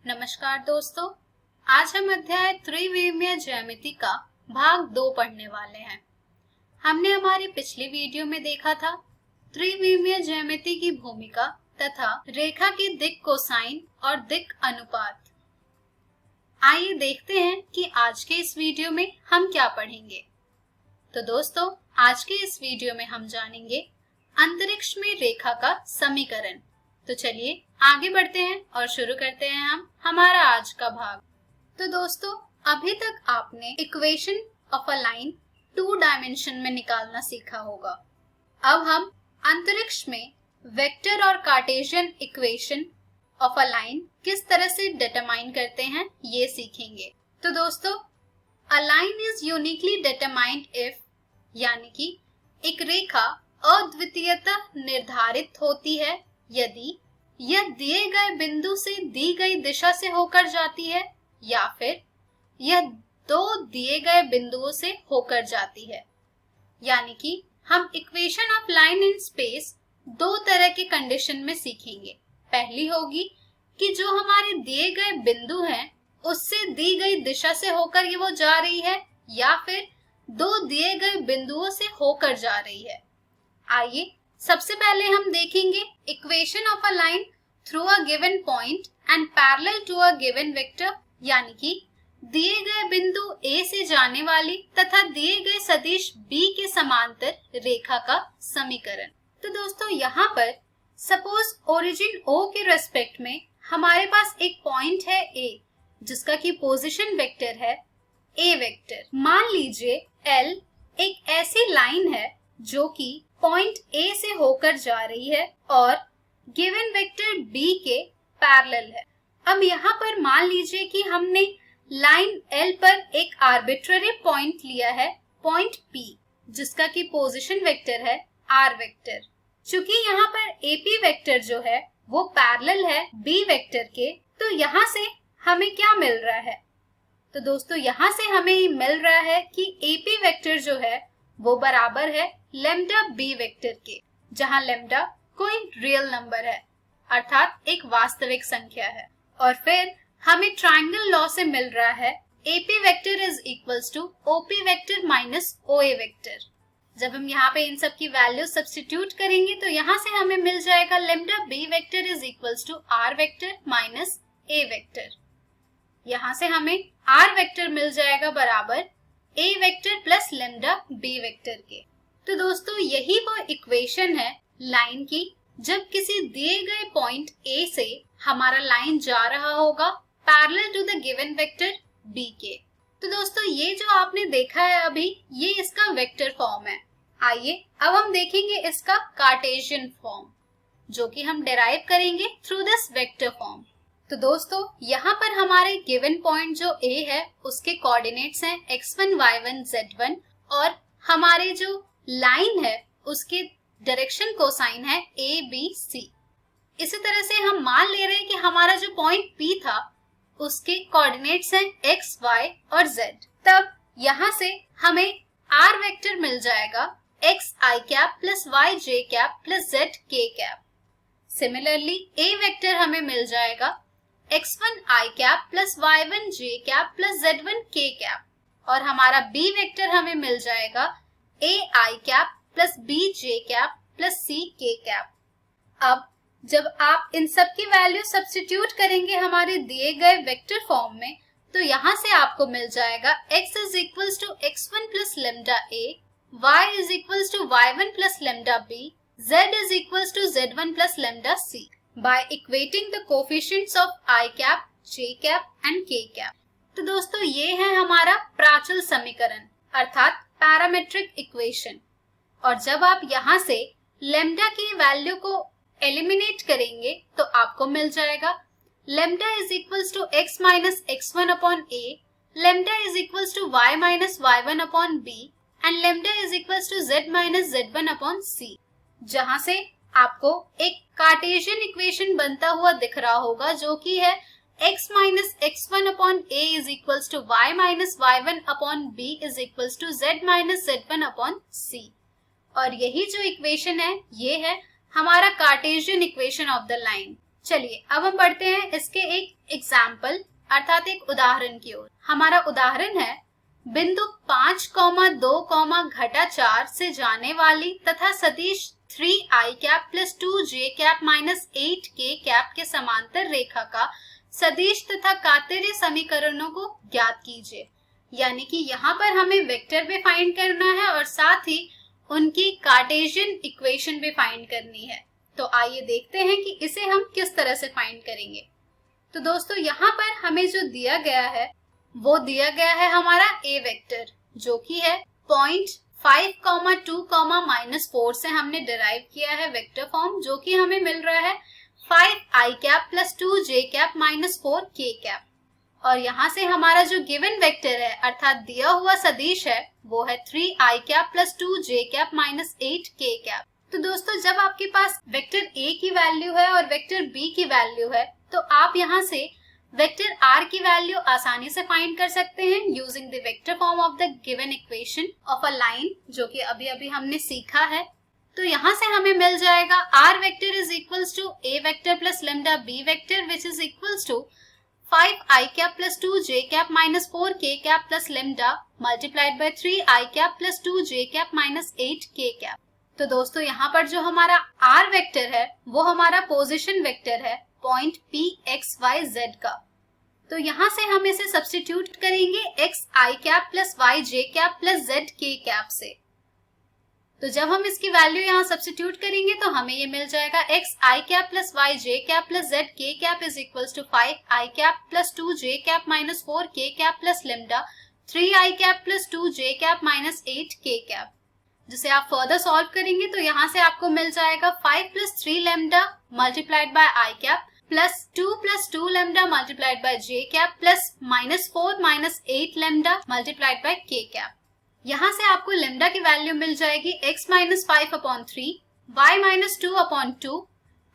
नमस्कार दोस्तों, आज हम अध्याय त्रिविमीय ज्यामिति का भाग 2 पढ़ने वाले हैं। हमने हमारी पिछली वीडियो में देखा था त्रिविमीय ज्यामिति की भूमिका तथा रेखा की दिक् कोसाइन और दिक् अनुपात। आइए देखते हैं कि आज के इस वीडियो में हम क्या पढ़ेंगे। तो दोस्तों, आज के इस वीडियो में हम जानेंगे अंतरिक्ष में रेखा का समीकरण। तो चलिए आगे बढ़ते हैं और शुरू करते हैं हम हमारा आज का भाग। तो दोस्तों, अभी तक आपने equation of a line 2 dimension में निकालना सीखा होगा। अब हम अंतरिक्ष में वेक्टर और Cartesian equation of a line किस तरह से डिटरमाइन करते हैं ये सीखेंगे। तो दोस्तों, a line is uniquely determined if, यानी कि एक रेखा अद्वितीयतः निर्धारित होती है यदि यह दिए गए बिंदु से दी गई दिशा से होकर जाती है या फिर यह दो दिए गए बिंदुओं से होकर जाती है। यानी कि हम equation of line in space 2 तरह के कंडीशन में सीखेंगे। पहली होगी कि जो हमारे दिए गए बिंदु हैं उससे दी गई दिशा से होकर ये वो जा रही है या फिर 2 दिए गए बिंदुओं से होकर जा रही है। आइए सबसे पहले हम देखेंगे equation of a line through a given point and parallel to a given vector, यानी कि दिए गए बिंदु A से जाने वाली तथा दिए गए सदिश B के समांतर रेखा का समीकरण। तो दोस्तों, यहाँ पर सपोज ओरिजिन O के रेस्पेक्ट में हमारे पास एक पॉइंट है A जिसका की पोजीशन वेक्टर है A वेक्टर। मान लीजिए L एक ऐसी लाइन है जो कि पॉइंट A से होकर जा रही है और गिवन वेक्टर B के पैरेलल है। अब यहाँ पर मान लीजिए कि हमने लाइन L पर एक आर्बिट्ररी पॉइंट लिया है, पॉइंट P, जिसका की पोजीशन वेक्टर है R वेक्टर। चूंकि यहाँ पर AP वेक्टर जो है वो पैरेलल है B वेक्टर के, तो यहाँ से हमें क्या मिल रहा है? तो दोस्तों, यहाँ से हमें मिल रहा है कि AP वेक्टर जो है वो बराबर है लेम्डा B वेक्टर के, जहाँ लेम्डा कोई रियल नंबर है, अर्थात एक वास्तविक संख्या है। और फिर हमें ट्रायंगल लॉ से मिल रहा है AP vector is equals to OP vector minus OA vector. जब हम यहाँ पे इन सब की वैल्यू सब्स्टिट्यूट करेंगे तो यहाँ से हमें मिल जाएगा lambda B vector is equals to R vector minus A vector. यहाँ से हमें R वेक्टर मिल जाएगा बराबर A vector plus lambda B vector के। तो दोस्तों, यही वो इक्वेशन है लाइन की जब किसी दिए गए पॉइंट A से हमारा लाइन जा रहा होगा parallel to the given vector B के। तो दोस्तों, ये जो आपने देखा है अभी, ये इसका वेक्टर फॉर्म है। आइए अब हम देखेंगे इसका कार्टेशियन फॉर्म, जो कि हम डिराइव करेंगे थ्रू दिस वेक्टर फॉर्म। तो दोस्तों, यहाँ पर हमारे गिवन पॉइंट जो A है उसके कोऑर्डिनेट्स हैं x1, y1, z1 और हमारे जो लाइन है उसके डायरेक्शन कोसाइन है A, B, C। इसी तरह से हम मान ले रहे हैं कि हमारा जो पॉइंट P था उसके कोऑर्डिनेट्स हैं x, y और z। तब यहाँ से हमें r वेक्टर मिल जाएगा x i cap plus y j cap plus z k cap. Similarly A vector हमें मिल जाएगा x1 i cap plus y1 j cap plus z1 k cap और हमारा B वेक्टर हमें मिल जाएगा A i cap plus B j cap plus C k cap. अब जब आप इन सब की वैल्यू सब्स्टिट्यूट करेंगे हमारे दिए गए वेक्टर फॉर्म में, तो यहाँ से आपको मिल जाएगा x is equals to x1 plus lambda A, y is equals to y1 plus lambda B, z is equals to z1 plus lambda C by equating the coefficients of I cap, J cap and K cap। तो दोस्तों, ये है हमारा प्राचल समीकरण अर्थात parametric equation. और जब आप यहाँ से लेम्डा की वैल्यू को एलिमिनेट करेंगे तो आपको मिल जाएगा lambda is equals to x minus x1 upon A, lambda is equals to y minus y1 upon B and lambda is equals to z minus z1 upon C, जहाँ से आपको एक कार्टेशियन इक्वेशन बनता हुआ दिख रहा होगा जो कि है x minus x1 upon A is equals to y minus y1 upon B is equals to z minus z1 upon C। और यही जो इक्वेशन है ये है हमारा Cartesian equation of the line. चलिए अब हम बढ़ते हैं इसके एक एग्जाम्पल अर्थात एक उदाहरण की ओर। हमारा उदाहरण है बिंदु 5, 2, घटा 4 से जाने वाली तथा सदिश 3i cap plus 2j cap minus 8k cap के समांतर रेखा का सदिश तथा कात्य समीकरणों को ज्ञात कीजिए। यानी कि यहाँ पर हमें वेक्टर भी फाइंड करना है और साथ ही उनकी कार्टेशियन इक्वेशन भी फाइंड करनी है। तो आइए देखते हैं कि इसे हम किस तरह से फाइंड करेंगे। तो दोस्तों यहाँ पर हमें जो दिया गया है वो दिया गया है हमारा ए वेक्टर, जो कि है 0.5, 2, -4 से हमने डिराइव किया है वेक्टर फॉर्म, जो कि हमें मिल रहा है 5i cap plus 2j cap minus 4k cap. और यहाँ से हमारा जो गिवन वेक्टर है अर्थात दिया हुआ सदिश है वो है 3i cap plus 2j cap minus 8k cap. तो दोस्तों जब आपके पास वेक्टर a की वैल्यू है और वेक्टर b की वैल्यू है तो आप यहाँ से वेक्टर r की वैल्यू आसानी से फाइंड कर सकते हैं using the vector form of the given equation of a line, जो कि अभी अभी हमने सीखा है। तो यहाँ से हमें मिल जाएगा r vector is equals to a vector plus lambda b vector which is equals to 5i cap plus 2j cap minus 4k cap plus lambda multiplied by 3i cap plus 2j cap minus 8k cap. तो दोस्तों यहाँ पर जो हमारा r vector है वो हमारा position vector है point p x y z का। तो यहाँ से हम इसे सब्स्टिट्यूट करेंगे x i cap plus y j cap plus z k cap से। तो जब हम इसकी वैल्यू यहाँ सब्स्टिट्यूट करेंगे तो हमें ये मिल जाएगा x i cap plus y j cap plus z k cap is equals to 5i cap plus 2j cap minus 4k cap plus lambda 3i cap plus 2j cap minus 8k cap. जिसे आप further solve करेंगे तो यहाँ से आपको मिल जाएगा 5 plus 3 lambda multiplied by i cap plus 2 lambda multiplied by j cap plus -4 -8 lambda multiplied by k cap. यहाँ से आपको लेम्डा की वैल्यू मिल जाएगी x minus 5/3, y minus 2/2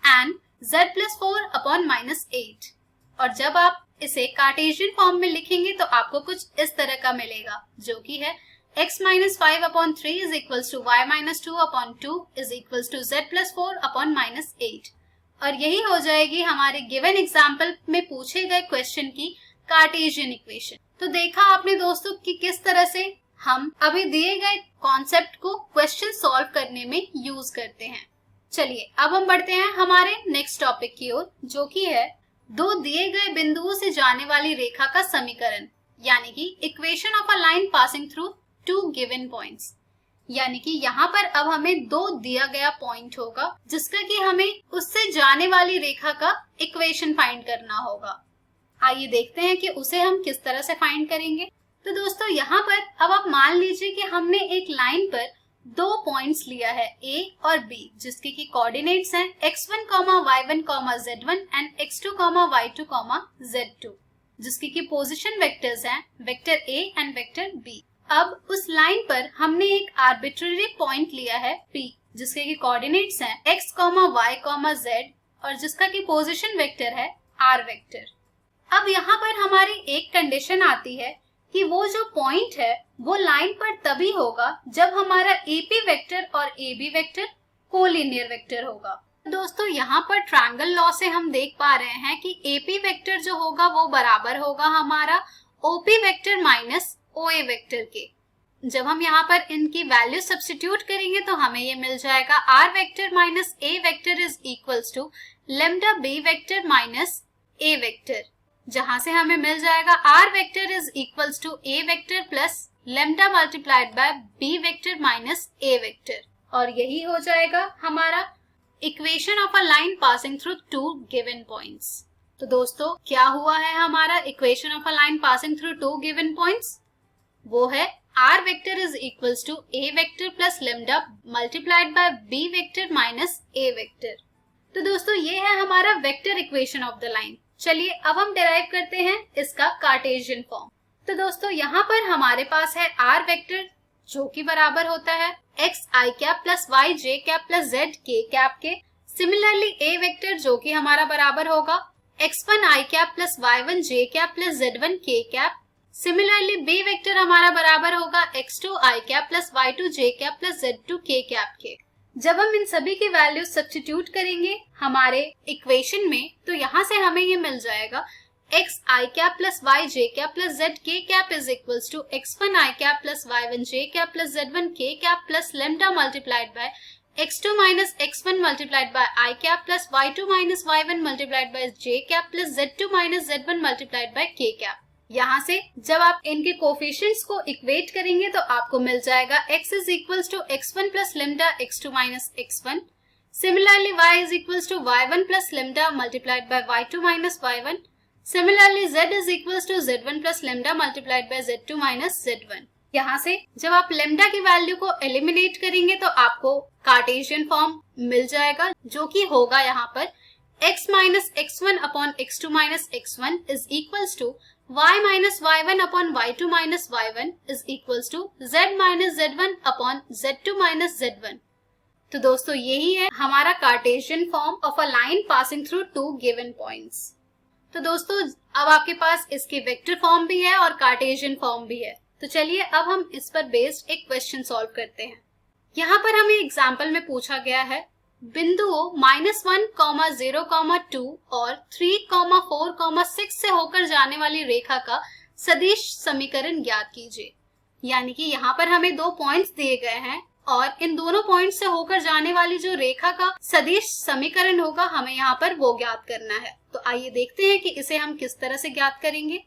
and z plus 4/-8। और जब आप इसे कार्टेशियन फॉर्म में लिखेंगे तो आपको कुछ इस तरह का मिलेगा, जो कि है x minus 5/3 is equals to y minus 2/2 is equals to z plus 4/-8। और यही हो जाएगी हमारे गिवन एग्जाम्पल में पूछे गए क्वेश्चन की कार्टेशियन इक्वेशन। तो देखा आपने दोस्तों कि किस तरह से हम अभी दिए गए कॉन्सेप्ट को क्वेश्चन सॉल्व करने में यूज करते हैं। चलिए अब हम बढ़ते हैं हमारे नेक्स्ट टॉपिक की ओर, जो कि है दो दिए गए बिंदुओं से जाने वाली रेखा का समीकरण, यानी कि equation of a line passing through two given points. यानी कि यहाँ पर अब हमें दो दिया गया पॉइंट होगा जिसका कि हमें उससे जाने वाली रेखा का इक्वेशन फाइंड करना होगा। आइए देखते हैं कि उसे हम किस तरह से फाइंड करेंगे। तो दोस्तों यहाँ पर अब आप मान लीजिए कि हमने एक लाइन पर दो पॉइंट्स लिया है A और B, जिसके की कोऑर्डिनेट्स हैं x1, y1, z1 and x2, y2, z2, जिसकी की पोजीशन वेक्टर्स हैं vector A and vector B। अब उस लाइन पर हमने एक आर्बिट्ररी पॉइंट लिया है P, जिसके की कोऑर्डिनेट्स हैं x, y, z और जिसका की पोजीशन वेक्टर है r वेक्टर। अब यहाँ पर हमारी एक कंडीशन आती है कि वो जो पॉइंट है वो लाइन पर तभी होगा जब हमारा AP वेक्टर और AB वेक्टर कोलिनियर वेक्टर होगा। दोस्तों यहाँ पर ट्रायंगल लॉ से हम देख पा रहे हैं कि AP वेक्टर जो होगा वो बराबर होगा हमारा OP vector minus OA vector के। जब हम यहाँ पर इनकी वैल्यू सब्स्टिट्यूट करेंगे तो हमें ये मिल जाएगा R vector minus A vector is equals to lambda B vector minus A vector, जहां से हमें मिल जाएगा R vector is equals to A vector plus lambda multiplied by B vector minus A vector. और यही हो जाएगा हमारा equation of a line passing through two given points. तो दोस्तों क्या हुआ है हमारा equation of a line passing through two given points? वो है R vector is equals to A vector plus lambda multiplied by B vector minus A vector. तो दोस्तों ये है हमारा vector equation of the line. चलिए अब हम डिराइव करते हैं इसका कार्टेशियन फॉर्म। तो दोस्तों यहाँ पर हमारे पास है R वेक्टर जो कि बराबर होता है x i cap plus y j cap plus z k cap के। सिमिलरली A वेक्टर जो कि हमारा बराबर होगा x1 i cap plus y1 j cap plus z1 k cap. Similarly B vector हमारा बराबर होगा x2 i cap plus y2 j cap plus z2 k cap के, जब हम इन सभी की वैल्यू सब्स्टिट्यूट करेंगे हमारे इक्वेशन में, तो यहाँ से हमें ये मिल जाएगा x I cap plus y j cap plus z k cap is equals to x1 I cap plus y1 j cap plus z1 k cap plus lambda multiplied by x2 minus x1 multiplied by I cap plus y2 minus y1 multiplied by j cap plus z2 minus z1 multiplied by k cap. यहाँ से जब आप इनके coefficients को equate करेंगे तो आपको मिल जाएगा x is equals to x1 plus lambda x2 minus x1। Similarly y is equals to y1 plus lambda multiplied by y2 minus y1। Similarly z is equals to z1 plus lambda multiplied by z2 minus z1। यहाँ से जब आप lambda की value को eliminate करेंगे तो आपको Cartesian form मिल जाएगा, जो कि होगा यहाँ पर x minus x1 upon x2 minus x1 is equals to y minus y1 upon y2 minus y1 is equals to z minus z1 upon z2 minus z1। तो दोस्तों यही है हमारा Cartesian form of a line passing through two given points. तो दोस्तों अब आपके पास इसकी वेक्टर फॉर्म भी है और कार्टेशियन फॉर्म भी है। तो चलिए अब हम इस पर बेस्ड एक क्वेश्चन सॉल्व करते हैं। यहाँ पर हमें एग्जाम्पल में पूछा गया है बिंदुओं -1, 0, 2 और 3, 4, 6 से होकर जाने वाली रेखा का सदिश समीकरण ज्ञात कीजिए। यानी कि यहाँ पर हमें दो पॉइंट्स दिए गए हैं और इन दोनों पॉइंट्स से होकर जाने वाली जो रेखा का सदिश समीकरण होगा हमें यहाँ पर वो ज्ञात करना है। तो आइए देखते हैं कि इसे हम किस तरह से ज्ञात करेंगे।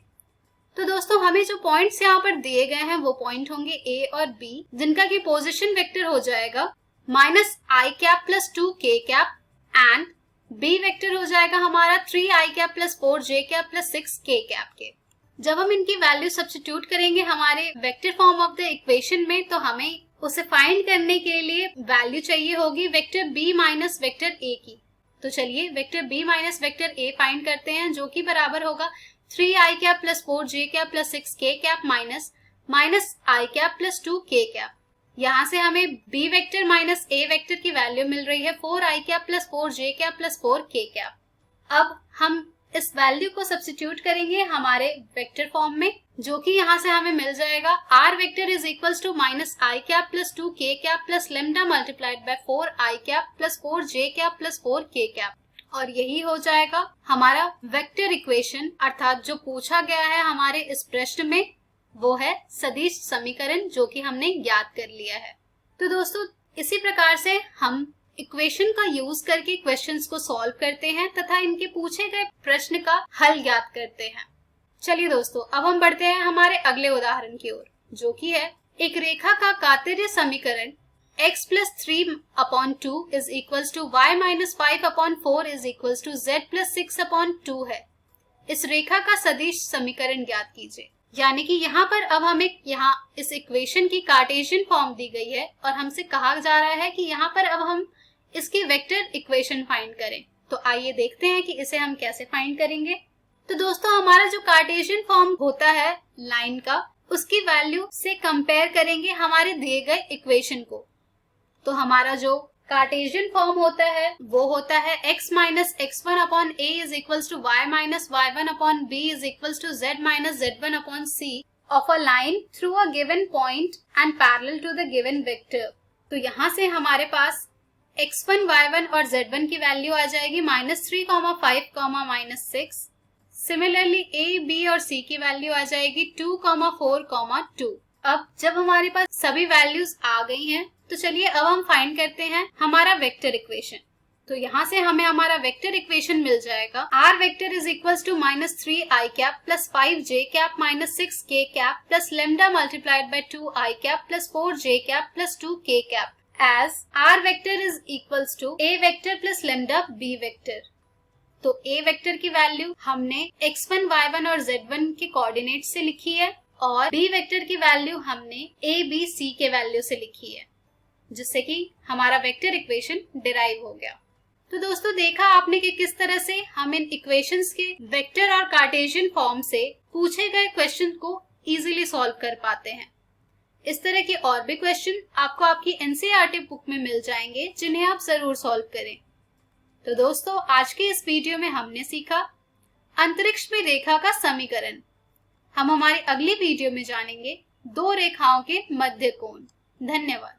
तो दोस्तों हमें जो पॉइंट्स यहाँ पर दिए गए हैं वो पॉइंट होंगे A और B, जिनका की पोजीशन वेक्टर हो जाएगा minus I cap plus 2 k cap and B vector हो जाएगा हमारा 3I cap plus 4 j cap plus 6 k cap के। जब हम इनकी वैल्यू सब्स्टिट्यूट करेंगे हमारे vector form of the equation में, तो हमें उसे फाइंड करने के लिए वैल्यू चाहिए होगी vector B minus vector A की। तो चलिए vector B minus vector A find करते हैं, जो कि बराबर होगा 3I cap plus 4 j cap plus 6 k cap minus I cap plus 2 k cap. यहाँ से हमें B vector minus A vector की वैल्यू मिल रही है 4I cap plus 4 j cap plus 4 k cap. अब हम इस वैल्यू को सब्स्टिट्यूट करेंगे हमारे वेक्टर फॉर्म में, जो कि यहाँ से हमें मिल जाएगा R vector is equals to minus I cap plus 2 k cap plus lambda multiplied by 4I cap plus 4 j cap plus 4 k cap. और यही हो जाएगा हमारा वेक्टर इक्वेशन, अर्थात जो पूछा गया है हमारे इस प्रश्न में वो है सदिश समीकरण, जो कि हमने ज्ञात कर लिया है। तो दोस्तों इसी प्रकार से हम इक्वेशन का यूज करके क्वेश्चंस को सॉल्व करते हैं तथा इनके पूछे गए प्रश्न का हल ज्ञात करते हैं। चलिए दोस्तों अब हम बढ़ते हैं हमारे अगले उदाहरण की ओर, जो कि है एक रेखा का कार्तेय समीकरण x plus 3 upon 2 is equals to y minus 5 upon 4 is equals to z plus 6 upon 2 है। इस रेखा का सदिश समीकरण ज्ञात कीजिए। यानी कि यहाँ पर अब हमें यहाँ इस इक्वेशन की कार्टेशियन फॉर्म दी गई है और हमसे कहा जा रहा है कि यहाँ पर अब हम इसकी वेक्टर इक्वेशन फाइंड करें। तो आइए देखते हैं कि इसे हम कैसे फाइंड करेंगे। तो दोस्तों हमारा जो कार्टेशियन फॉर्म होता है लाइन का, उसकी वैल्यू से कंपेयर करेंगे हमारे दिए गए इक्वेशन को। तो हमारा जो कार्टेशियन फॉर्म होता है वो होता है x minus x1 upon a is equals to y minus y1 upon b is equals to z minus z1 upon c of a line through a given point and parallel to the given vector. तो यहाँ से हमारे पास x1, y1 और z1 की value आ जाएगी -3, 5, -6। Similarly a, b और c की value आ जाएगी 2, 4, 2। अब जब हमारे पास सभी वैल्यूज आ गई हैं, तो चलिए अब हम फाइंड करते हैं हमारा वेक्टर इक्वेशन। तो यहाँ से हमें हमारा वेक्टर इक्वेशन मिल जाएगा r vector is equals to -3I cap plus 5j cap minus 6k cap plus lambda multiplied by 2I cap plus 4j cap plus 2k cap as r vector is equals to a vector plus lambda b vector. तो a vector की value हमने x1, y1 और z1 के coordinate से लिखी है और b vector की वैल्यू हमने a, b, c के वैल्यू से लिखी है, जिससे कि हमारा वेक्टर इक्वेशन डिराइव हो गया। तो दोस्तों देखा आपने कि किस तरह से हम इन इक्वेशंस के वेक्टर और कार्टेशियन फॉर्म से पूछे गए क्वेश्चन को इजीली सॉल्व कर पाते हैं। इस तरह के और भी क्वेश्चन आपको आपकी एनसीईआरटी बुक में मिल जाएंगे, जिन्हें आप जरूर सॉल्व करें। तो दोस्तों आज के इस वीडियो में हमने सीखा अंतरिक्ष में रेखा का समीकरण। हम हमारी अगली वीडियो में जानेंगे दो रेखाओं के मध्य कोण। धन्यवाद।